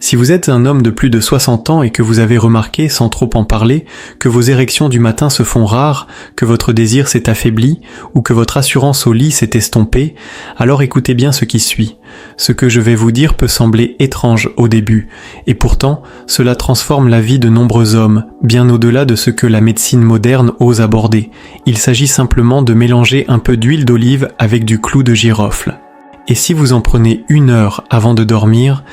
Si vous êtes un homme de plus de 60 ans et que vous avez remarqué, sans trop en parler, que vos érections du matin se font rares, que votre désir s'est affaibli, ou que votre assurance au lit s'est estompée, alors écoutez bien ce qui suit. Ce que je vais vous dire peut sembler étrange au début, et pourtant, cela transforme la vie de nombreux hommes, bien au-delà de ce que la médecine moderne ose aborder. Il s'agit simplement de mélanger un peu d'huile d'olive avec du clou de girofle. Et si vous en prenez 1 heure avant de dormir,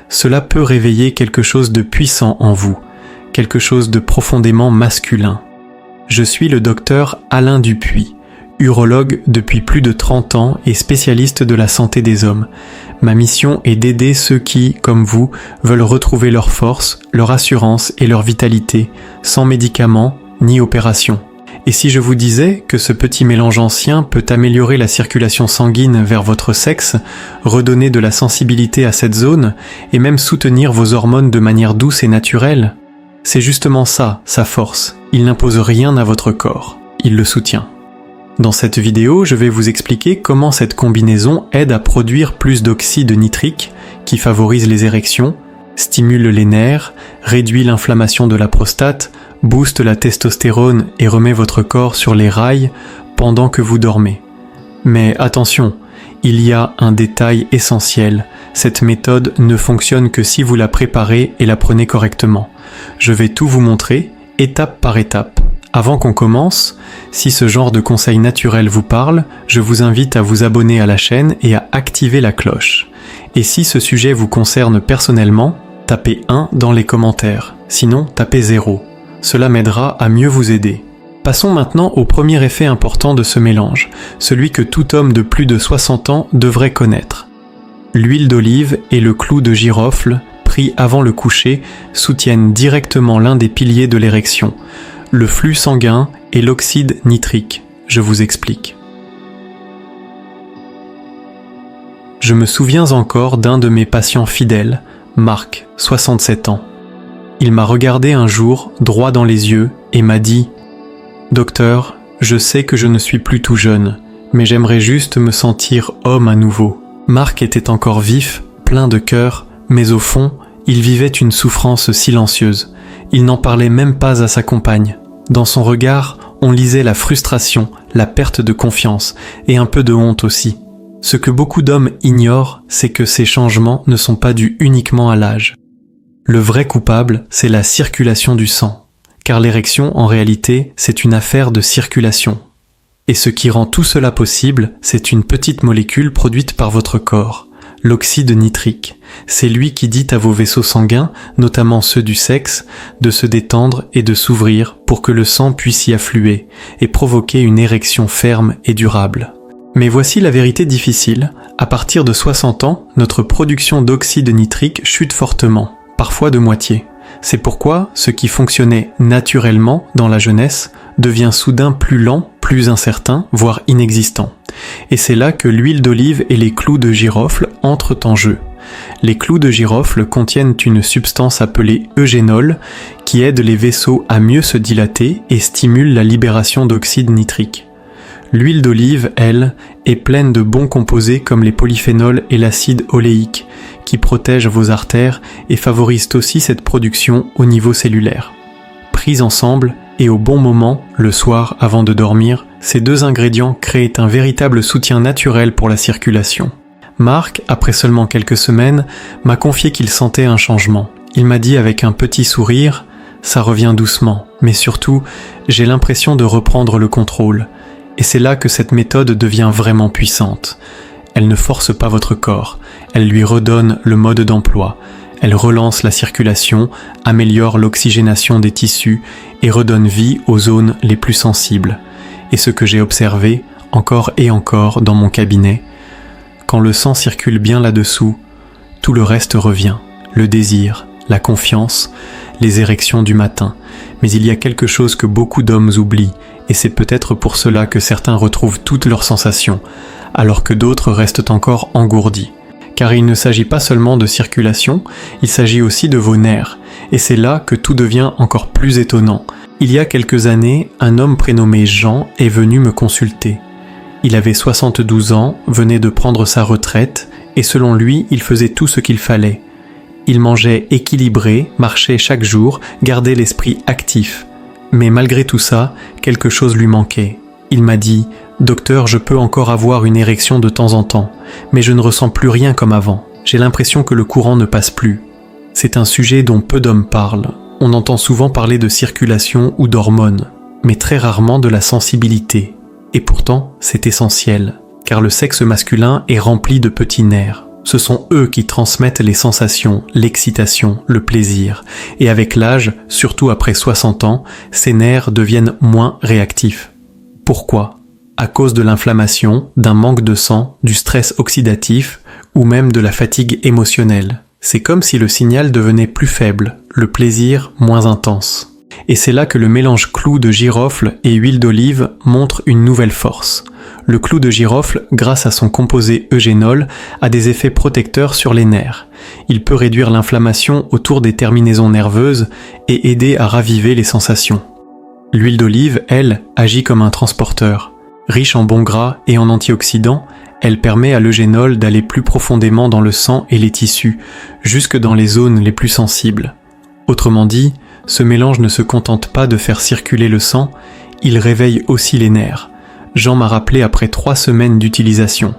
cela peut réveiller quelque chose de puissant en vous, quelque chose de profondément masculin. Je suis le docteur Alain Dupuis, urologue depuis plus de 30 ans et spécialiste de la santé des hommes. Ma mission est d'aider ceux qui, comme vous, veulent retrouver leur force, leur assurance et leur vitalité, sans médicaments ni opération. Et si je vous disais que ce petit mélange ancien peut améliorer la circulation sanguine vers votre sexe, redonner de la sensibilité à cette zone et même soutenir vos hormones de manière douce et naturelle? C'est justement ça, sa force. Il n'impose rien à votre corps, il le soutient. Dans cette vidéo, je vais vous expliquer comment cette combinaison aide à produire plus d'oxyde nitrique qui favorise les érections, stimule les nerfs, réduit l'inflammation de la prostate, booste la testostérone et remet votre corps sur les rails pendant que vous dormez. Mais attention, il y a un détail essentiel. Cette méthode ne fonctionne que si vous la préparez et la prenez correctement. Je vais tout vous montrer, étape par étape. Avant qu'on commence, si ce genre de conseils naturels vous parle, je vous invite à vous abonner à la chaîne et à activer la cloche. Et si ce sujet vous concerne personnellement, tapez 1 dans les commentaires, sinon tapez 0. Cela m'aidera à mieux vous aider. Passons maintenant au premier effet important de ce mélange, celui que tout homme de plus de 60 ans devrait connaître. L'huile d'olive et le clou de girofle, pris avant le coucher, soutiennent directement l'un des piliers de l'érection, le flux sanguin et l'oxyde nitrique. Je vous explique. Je me souviens encore d'un de mes patients fidèles, Marc, 67 ans. Il m'a regardé un jour, droit dans les yeux, et m'a dit « Docteur, je sais que je ne suis plus tout jeune, mais j'aimerais juste me sentir homme à nouveau. » Marc était encore vif, plein de cœur, mais au fond, il vivait une souffrance silencieuse. Il n'en parlait même pas à sa compagne. Dans son regard, on lisait la frustration, la perte de confiance, et un peu de honte aussi. Ce que beaucoup d'hommes ignorent, c'est que ces changements ne sont pas dus uniquement à l'âge. Le vrai coupable, c'est la circulation du sang, car l'érection, en réalité, c'est une affaire de circulation. Et ce qui rend tout cela possible, c'est une petite molécule produite par votre corps, l'oxyde nitrique. C'est lui qui dit à vos vaisseaux sanguins, notamment ceux du sexe, de se détendre et de s'ouvrir pour que le sang puisse y affluer et provoquer une érection ferme et durable. Mais voici la vérité difficile, à partir de 60 ans, notre production d'oxyde nitrique chute fortement, parfois de moitié. C'est pourquoi ce qui fonctionnait naturellement dans la jeunesse devient soudain plus lent, plus incertain, voire inexistant. Et c'est là que l'huile d'olive et les clous de girofle entrent en jeu. Les clous de girofle contiennent une substance appelée eugénol qui aide les vaisseaux à mieux se dilater et stimule la libération d'oxyde nitrique. L'huile d'olive, elle, est pleine de bons composés comme les polyphénols et l'acide oléique, qui protègent vos artères et favorisent aussi cette production au niveau cellulaire. Prises ensemble et au bon moment, le soir avant de dormir, ces deux ingrédients créent un véritable soutien naturel pour la circulation. Marc, après seulement quelques semaines, m'a confié qu'il sentait un changement. Il m'a dit avec un petit sourire « Ça revient doucement, mais surtout, j'ai l'impression de reprendre le contrôle. » Et c'est là que cette méthode devient vraiment puissante. Elle ne force pas votre corps, elle lui redonne le mode d'emploi, elle relance la circulation, améliore l'oxygénation des tissus et redonne vie aux zones les plus sensibles. Et ce que j'ai observé, encore et encore dans mon cabinet, quand le sang circule bien là-dessous, tout le reste revient, le désir, la confiance, les érections du matin. Mais il y a quelque chose que beaucoup d'hommes oublient, et c'est peut-être pour cela que certains retrouvent toutes leurs sensations, alors que d'autres restent encore engourdis. Car il ne s'agit pas seulement de circulation, il s'agit aussi de vos nerfs, et c'est là que tout devient encore plus étonnant. Il y a quelques années, un homme prénommé Jean est venu me consulter. Il avait 72 ans, venait de prendre sa retraite, et selon lui, il faisait tout ce qu'il fallait. Il mangeait équilibré, marchait chaque jour, gardait l'esprit actif. Mais malgré tout ça, quelque chose lui manquait. Il m'a dit « Docteur, je peux encore avoir une érection de temps en temps, mais je ne ressens plus rien comme avant. J'ai l'impression que le courant ne passe plus. » C'est un sujet dont peu d'hommes parlent. On entend souvent parler de circulation ou d'hormones, mais très rarement de la sensibilité. Et pourtant, c'est essentiel, car le sexe masculin est rempli de petits nerfs. Ce sont eux qui transmettent les sensations, l'excitation, le plaisir. Et avec l'âge, surtout après 60 ans, ces nerfs deviennent moins réactifs. Pourquoi ? À cause de l'inflammation, d'un manque de sang, du stress oxydatif ou même de la fatigue émotionnelle. C'est comme si le signal devenait plus faible, le plaisir moins intense. Et c'est là que le mélange clou de girofle et huile d'olive montre une nouvelle force. Le clou de girofle, grâce à son composé eugénol, a des effets protecteurs sur les nerfs. Il peut réduire l'inflammation autour des terminaisons nerveuses et aider à raviver les sensations. L'huile d'olive, elle, agit comme un transporteur. Riche en bons gras et en antioxydants, elle permet à l'eugénol d'aller plus profondément dans le sang et les tissus, jusque dans les zones les plus sensibles. Autrement dit, ce mélange ne se contente pas de faire circuler le sang, il réveille aussi les nerfs. Jean m'a rappelé après 3 semaines d'utilisation.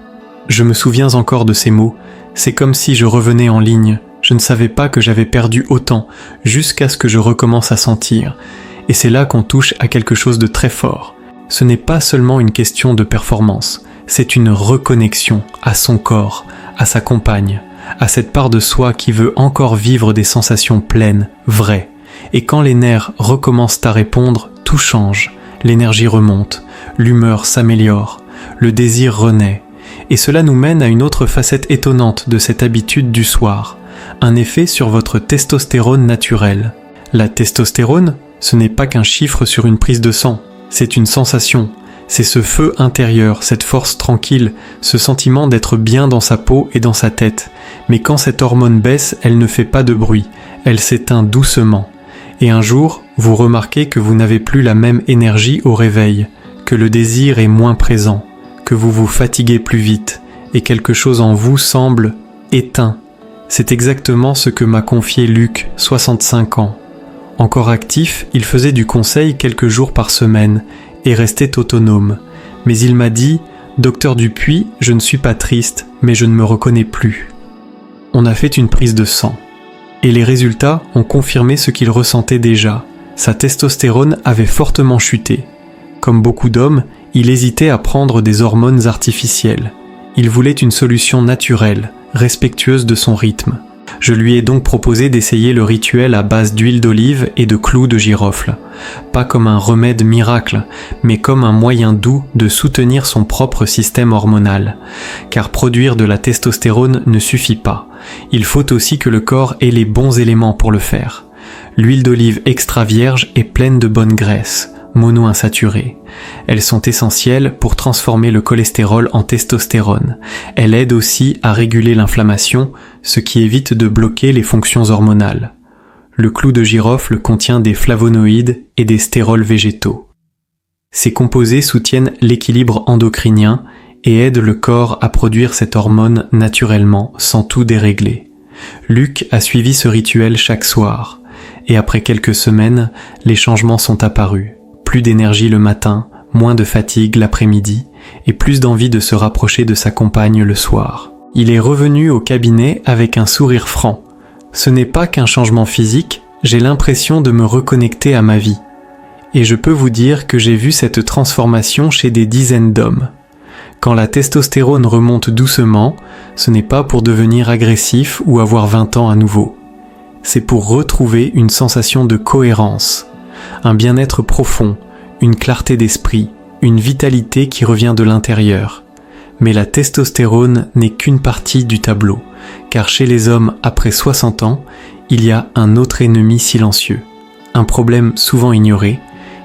Je me souviens encore de ces mots. C'est comme si je revenais en ligne. Je ne savais pas que j'avais perdu autant, jusqu'à ce que je recommence à sentir. Et c'est là qu'on touche à quelque chose de très fort. Ce n'est pas seulement une question de performance, c'est une reconnexion à son corps, à sa compagne, à cette part de soi qui veut encore vivre des sensations pleines, vraies. Et quand les nerfs recommencent à répondre, tout change, l'énergie remonte, l'humeur s'améliore, le désir renaît. Et cela nous mène à une autre facette étonnante de cette habitude du soir, un effet sur votre testostérone naturelle. La testostérone, ce n'est pas qu'un chiffre sur une prise de sang, c'est une sensation, c'est ce feu intérieur, cette force tranquille, ce sentiment d'être bien dans sa peau et dans sa tête. Mais quand cette hormone baisse, elle ne fait pas de bruit, elle s'éteint doucement. Et un jour, vous remarquez que vous n'avez plus la même énergie au réveil, que le désir est moins présent, que vous vous fatiguez plus vite, et quelque chose en vous semble éteint. C'est exactement ce que m'a confié Luc, 65 ans. Encore actif, il faisait du conseil quelques jours par semaine et restait autonome. Mais il m'a dit « Docteur Dupuis, je ne suis pas triste, mais je ne me reconnais plus. » On a fait une prise de sang. Et les résultats ont confirmé ce qu'il ressentait déjà. Sa testostérone avait fortement chuté. Comme beaucoup d'hommes, il hésitait à prendre des hormones artificielles. Il voulait une solution naturelle, respectueuse de son rythme. Je lui ai donc proposé d'essayer le rituel à base d'huile d'olive et de clous de girofle. Pas comme un remède miracle, mais comme un moyen doux de soutenir son propre système hormonal. Car produire de la testostérone ne suffit pas. Il faut aussi que le corps ait les bons éléments pour le faire. L'huile d'olive extra vierge est pleine de bonnes graisses, monoinsaturées. Elles sont essentielles pour transformer le cholestérol en testostérone. Elle aide aussi à réguler l'inflammation, ce qui évite de bloquer les fonctions hormonales. Le clou de girofle contient des flavonoïdes et des stérols végétaux. Ces composés soutiennent l'équilibre endocrinien et aident le corps à produire cette hormone naturellement, sans tout dérégler. Luc a suivi ce rituel chaque soir, et après quelques semaines, les changements sont apparus. Plus d'énergie le matin, moins de fatigue l'après-midi, et plus d'envie de se rapprocher de sa compagne le soir. Il est revenu au cabinet avec un sourire franc. Ce n'est pas qu'un changement physique, j'ai l'impression de me reconnecter à ma vie. Et je peux vous dire que j'ai vu cette transformation chez des dizaines d'hommes. Quand la testostérone remonte doucement, ce n'est pas pour devenir agressif ou avoir 20 ans à nouveau. C'est pour retrouver une sensation de cohérence, un bien-être profond, une clarté d'esprit, une vitalité qui revient de l'intérieur. Mais la testostérone n'est qu'une partie du tableau, car chez les hommes après 60 ans, il y a un autre ennemi silencieux, un problème souvent ignoré,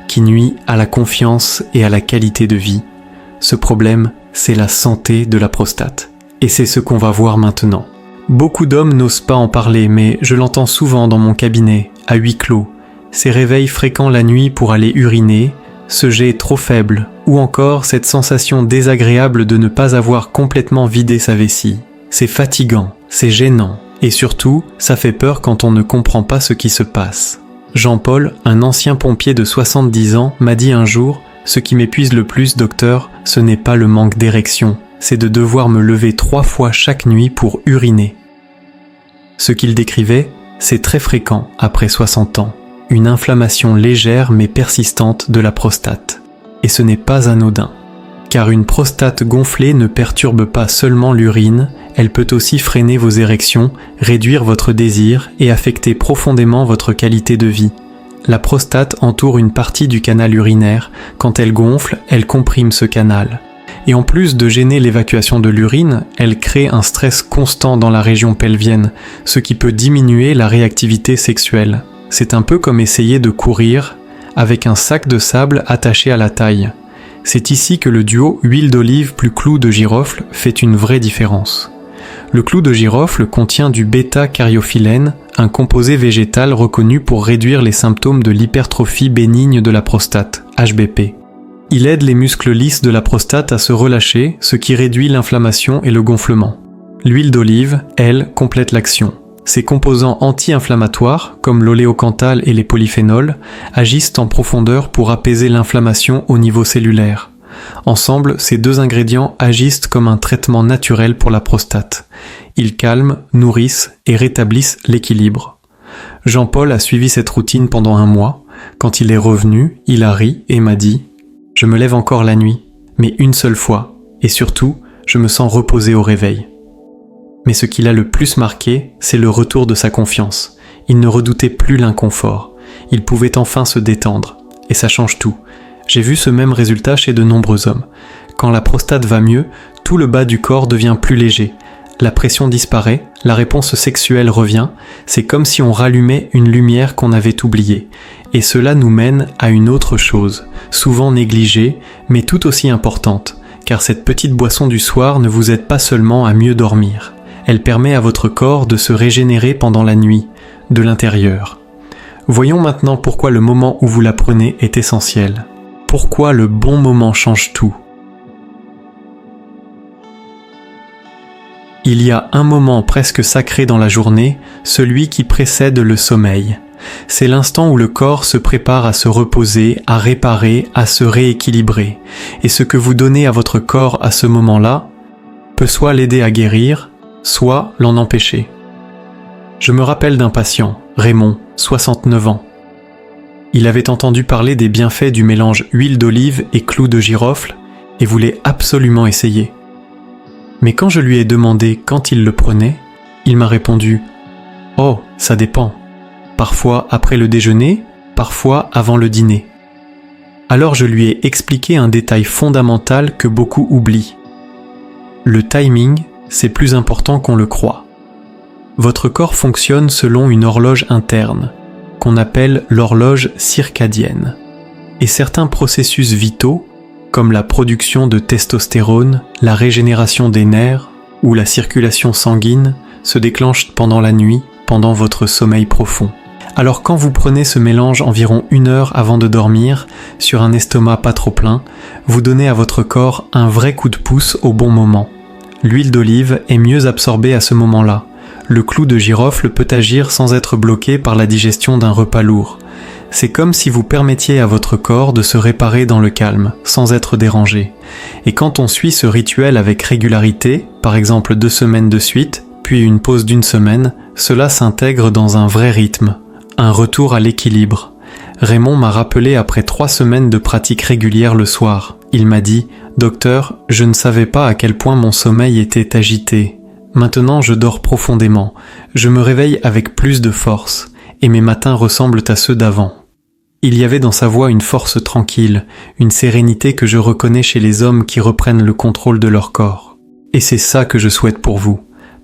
qui nuit à la confiance et à la qualité de vie. Ce problème, c'est la santé de la prostate. Et c'est ce qu'on va voir maintenant. Beaucoup d'hommes n'osent pas en parler, mais je l'entends souvent dans mon cabinet, à huis clos. Ces réveils fréquents la nuit pour aller uriner, ce jet trop faible, ou encore cette sensation désagréable de ne pas avoir complètement vidé sa vessie. C'est fatigant, c'est gênant, Et surtout, ça fait peur quand on ne comprend pas ce qui se passe. Jean-Paul, un ancien pompier de 70 ans, m'a dit un jour « Ce qui m'épuise le plus, docteur, ce n'est pas le manque d'érection, c'est de devoir me lever 3 fois chaque nuit pour uriner. » Ce qu'il décrivait, c'est très fréquent après 60 ans, une inflammation légère mais persistante de la prostate. Et ce n'est pas anodin, car une prostate gonflée ne perturbe pas seulement l'urine, elle peut aussi freiner vos érections, réduire votre désir et affecter profondément votre qualité de vie. La prostate entoure une partie du canal urinaire, quand elle gonfle, elle comprime ce canal. Et en plus de gêner l'évacuation de l'urine, elle crée un stress constant dans la région pelvienne, ce qui peut diminuer la réactivité sexuelle. C'est un peu comme essayer de courir avec un sac de sable attaché à la taille. C'est ici que le duo huile d'olive plus clou de girofle fait une vraie différence. Le clou de girofle contient du bêta-cariophyllène, un composé végétal reconnu pour réduire les symptômes de l'hypertrophie bénigne de la prostate, HBP. Il aide les muscles lisses de la prostate à se relâcher, ce qui réduit l'inflammation et le gonflement. L'huile d'olive, elle, complète l'action. Ses composants anti-inflammatoires, comme l'oléocanthal et les polyphénols, agissent en profondeur pour apaiser l'inflammation au niveau cellulaire. Ensemble, ces 2 ingrédients agissent comme un traitement naturel pour la prostate. Ils calment, nourrissent et rétablissent l'équilibre. Jean-Paul a suivi cette routine pendant 1 mois. Quand il est revenu, il a ri et m'a dit « Je me lève encore la nuit, mais une seule fois, et surtout, je me sens reposé au réveil. » Mais ce qui l'a le plus marqué, c'est le retour de sa confiance. Il ne redoutait plus l'inconfort. Il pouvait enfin se détendre. Et ça change tout. J'ai vu ce même résultat chez de nombreux hommes. Quand la prostate va mieux, tout le bas du corps devient plus léger. La pression disparaît, la réponse sexuelle revient. C'est comme si on rallumait une lumière qu'on avait oubliée. Et cela nous mène à une autre chose, souvent négligée, mais tout aussi importante. Car cette petite boisson du soir ne vous aide pas seulement à mieux dormir. Elle permet à votre corps de se régénérer pendant la nuit, de l'intérieur. Voyons maintenant pourquoi le moment où vous la prenez est essentiel. Pourquoi le bon moment change tout. Il y a un moment presque sacré dans la journée, celui qui précède le sommeil. C'est l'instant où le corps se prépare à se reposer, à réparer, à se rééquilibrer. Et ce que vous donnez à votre corps à ce moment-là peut soit l'aider à guérir, soit l'en empêcher. Je me rappelle d'un patient, Raymond, 69 ans. Il avait entendu parler des bienfaits du mélange huile d'olive et clou de girofle et voulait absolument essayer. Mais quand je lui ai demandé quand il le prenait, il m'a répondu « Oh, ça dépend. Parfois après le déjeuner, parfois avant le dîner. » Alors je lui ai expliqué un détail fondamental que beaucoup oublient. Le timing, c'est plus important qu'on le croit. Votre corps fonctionne selon une horloge interne, qu'on appelle l'horloge circadienne. Et certains processus vitaux, comme la production de testostérone, la régénération des nerfs ou la circulation sanguine, se déclenchent pendant la nuit, pendant votre sommeil profond. Alors quand vous prenez ce mélange environ 1 heure avant de dormir, sur un estomac pas trop plein, vous donnez à votre corps un vrai coup de pouce au bon moment. L'huile d'olive est mieux absorbée à ce moment-là. Le clou de girofle peut agir sans être bloqué par la digestion d'un repas lourd. C'est comme si vous permettiez à votre corps de se réparer dans le calme, sans être dérangé. Et quand on suit ce rituel avec régularité, par exemple 2 semaines de suite, puis une pause d'1 semaine, cela s'intègre dans un vrai rythme, un retour à l'équilibre. Raymond m'a rappelé après 3 semaines de pratique régulière le soir. Il m'a dit « Docteur, je ne savais pas à quel point mon sommeil était agité. Maintenant je dors profondément, je me réveille avec plus de force, et mes matins ressemblent à ceux d'avant. » Il y avait dans sa voix une force tranquille, une sérénité que je reconnais chez les hommes qui reprennent le contrôle de leur corps. Et c'est ça que je souhaite pour vous.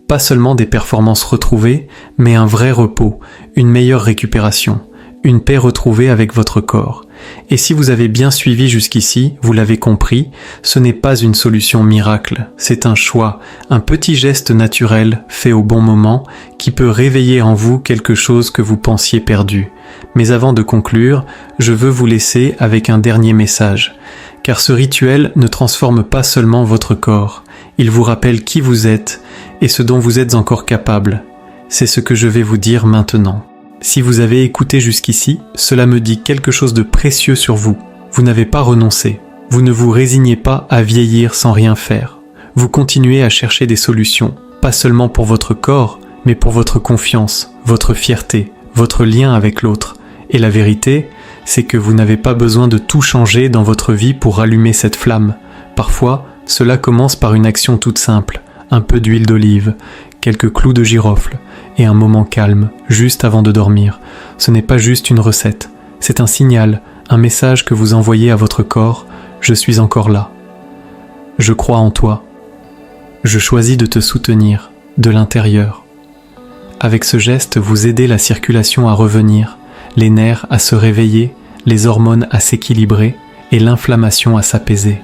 Pas seulement des performances retrouvées, mais un vrai repos, une meilleure récupération, une paix retrouvée avec votre corps. Et si vous avez bien suivi jusqu'ici, vous l'avez compris, ce n'est pas une solution miracle, c'est un choix, un petit geste naturel fait au bon moment qui peut réveiller en vous quelque chose que vous pensiez perdu. Mais avant de conclure, je veux vous laisser avec un dernier message, car ce rituel ne transforme pas seulement votre corps, il vous rappelle qui vous êtes et ce dont vous êtes encore capable. C'est ce que je vais vous dire maintenant. Si vous avez écouté jusqu'ici, cela me dit quelque chose de précieux sur vous. Vous n'avez pas renoncé. Vous ne vous résignez pas à vieillir sans rien faire. Vous continuez à chercher des solutions, pas seulement pour votre corps, mais pour votre confiance, votre fierté, votre lien avec l'autre. Et la vérité, c'est que vous n'avez pas besoin de tout changer dans votre vie pour rallumer cette flamme. Parfois, cela commence par une action toute simple, un peu d'huile d'olive, quelques clous de girofle et un moment calme, juste avant de dormir. Ce n'est pas juste une recette, c'est un signal, un message que vous envoyez à votre corps « Je suis encore là. Je crois en toi. Je choisis de te soutenir, de l'intérieur. » Avec ce geste, vous aidez la circulation à revenir, les nerfs à se réveiller, les hormones à s'équilibrer et l'inflammation à s'apaiser.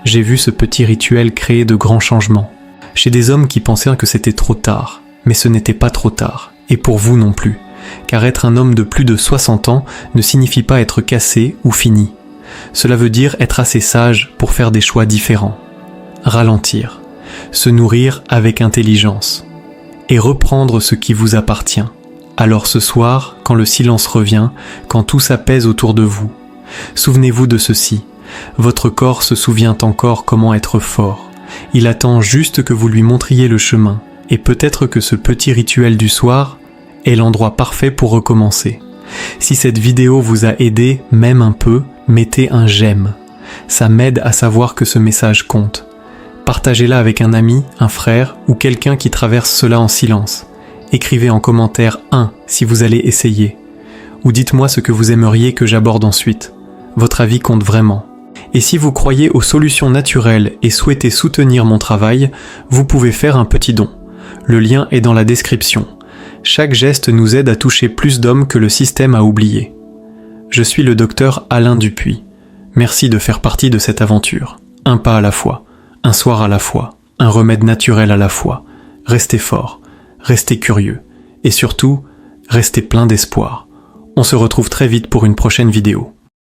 J'ai vu ce petit rituel créer de grands changements, chez des hommes qui pensaient que c'était trop tard, mais ce n'était pas trop tard, et pour vous non plus, car être un homme de plus de 60 ans ne signifie pas être cassé ou fini. Cela veut dire être assez sage pour faire des choix différents, ralentir, se nourrir avec intelligence, et reprendre ce qui vous appartient. Alors ce soir, quand le silence revient, quand tout s'apaise autour de vous, souvenez-vous de ceci. Votre corps se souvient encore comment être fort. Il attend juste que vous lui montriez le chemin, et peut-être que ce petit rituel du soir est l'endroit parfait pour recommencer. Si cette vidéo vous a aidé, même un peu, mettez un j'aime. Ça m'aide à savoir que ce message compte. Partagez-la avec un ami, un frère ou quelqu'un qui traverse cela en silence. Écrivez en commentaire 1 si vous allez essayer. Ou dites-moi ce que vous aimeriez que j'aborde ensuite. Votre avis compte vraiment. Et si vous croyez aux solutions naturelles et souhaitez soutenir mon travail, vous pouvez faire un petit don. Le lien est dans la description. Chaque geste nous aide à toucher plus d'hommes que le système a oublié. Je suis le docteur Alain Dupuis. Merci de faire partie de cette aventure. Un pas à la fois, un soir à la fois, un remède naturel à la fois. Restez fort, restez curieux et surtout, restez plein d'espoir. On se retrouve très vite pour une prochaine vidéo.